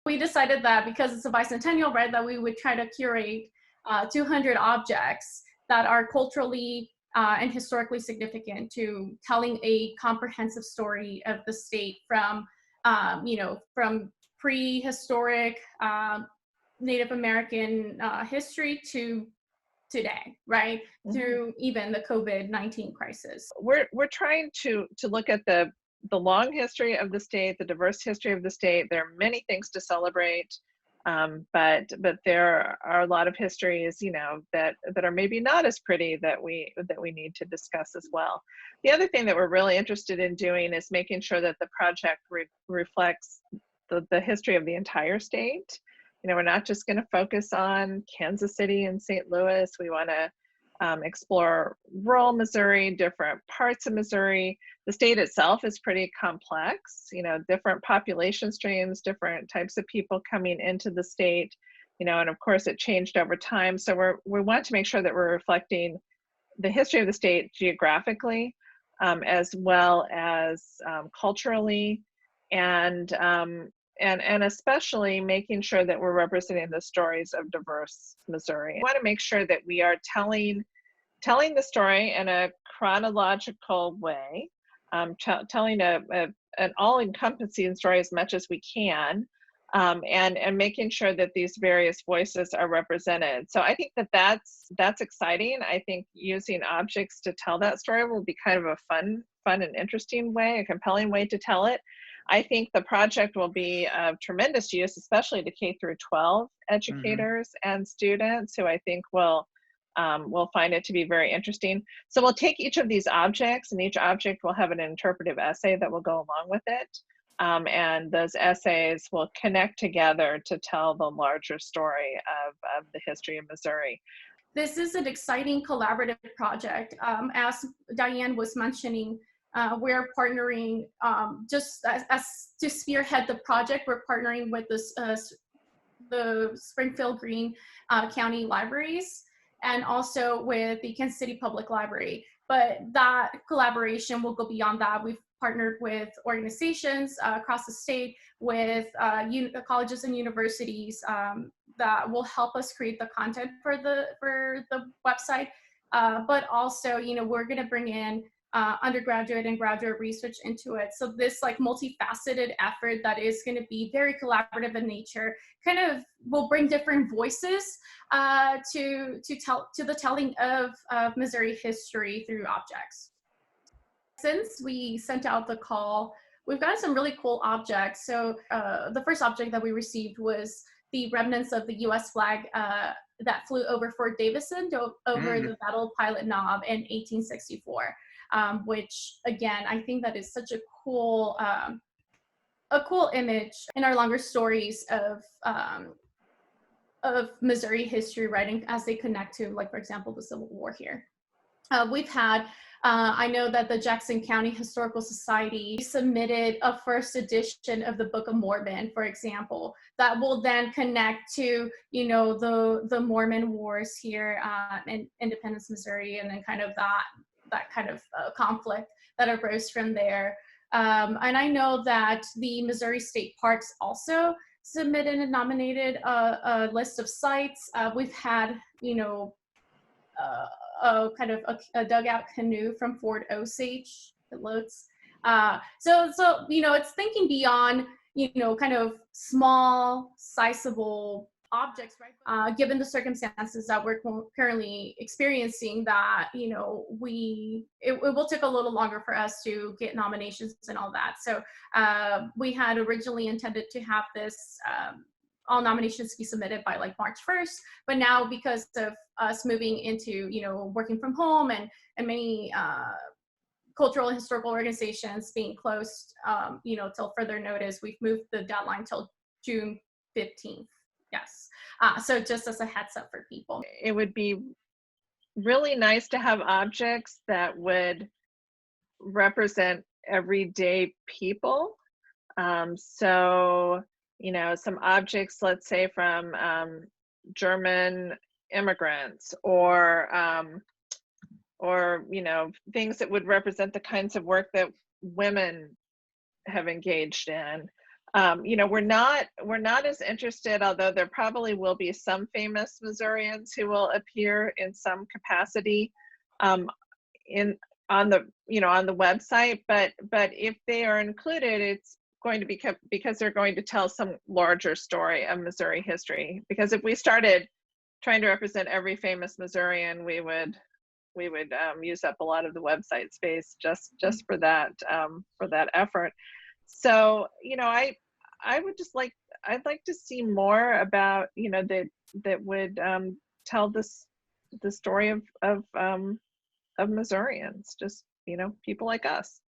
We decided that because it's a bicentennial, right, that we would try to curate 200 objects that are culturally and historically significant to telling a comprehensive story of the state from, from prehistoric Native American history to today, right? Mm-hmm. Through even the COVID-19 crisis. We're trying to look at the long history of the state, the diverse history of the state. There are many things to celebrate, but there are a lot of histories, that are maybe not as pretty that we need to discuss as well. The other thing that we're really interested in doing is making sure that the project reflects the history of the entire state. We're not just going to focus on Kansas City and St. Louis. We want to explore rural Missouri, different parts of Missouri. The state itself is pretty complex, different population streams, different types of people coming into the state, and of course it changed over time. So we want to make sure that we're reflecting the history of the state geographically, as well as culturally, and especially making sure that we're representing the stories of diverse Missouri. We want to make sure that we are telling the story in a chronological way, telling an all-encompassing story as much as we can, and making sure that these various voices are represented. So I think that's exciting. I think using objects to tell that story will be kind of a fun and interesting way, a compelling way to tell it. I think the project will be of tremendous use, especially to K through 12 educators and students, who I think will find it to be very interesting. So we'll take each of these objects, and each object will have an interpretive essay that will go along with it. And those essays will connect together to tell the larger story of the history of Missouri. This is an exciting collaborative project. As Diane was mentioning, we're partnering, just as to spearhead the project, we're partnering with the Springfield Greene County Libraries, and also with the Kansas City Public Library. But that collaboration will go beyond that. We've partnered with organizations across the state, with colleges and universities that will help us create the content for the website. But also, we're going to bring in undergraduate and graduate research into it. So this multifaceted effort that is going to be very collaborative in nature kind of will bring different voices to the telling of Missouri history through objects. Since we sent out the call, we've got some really cool objects. So the first object that we received was the remnants of the U.S. flag that flew over Fort Davison over the Battle of Pilot Knob in 1864. Which again, I think that is such a cool image in our longer stories of Missouri history writing as they connect to, for example, the Civil War here. We've had, I know that the Jackson County Historical Society submitted a first edition of the Book of Mormon, for example, that will then connect to, the Mormon Wars here in Independence, Missouri, and then kind of that kind of conflict that arose from there. And I know that the Missouri State Parks also submitted and nominated a list of sites. We've had, kind of a dugout canoe from Fort Osage that looks. So it's thinking beyond, kind of small, sizable objects, right? Given the circumstances that we're currently experiencing, that it will take a little longer for us to get nominations and all that. So we had originally intended to have this all nominations be submitted by March 1st, but now because of us moving into working from home and many cultural and historical organizations being closed till further notice, we've moved the deadline till June 15th. Yes. So just as a heads up for people. It would be really nice to have objects that would represent everyday people. So, some objects, let's say from German immigrants, or things that would represent the kinds of work that women have engaged in. You know, we're not as interested, although there probably will be some famous Missourians who will appear in some capacity um, in on the, you know, on the website. But if they are included, it's going to be because they're going to tell some larger story of Missouri history. Because if we started trying to represent every famous Missourian, we would use up a lot of the website space just for that effort. So, you know, I would just like, I'd like to see more about, you know, that would tell this the story of Missourians, just, you know, people like us.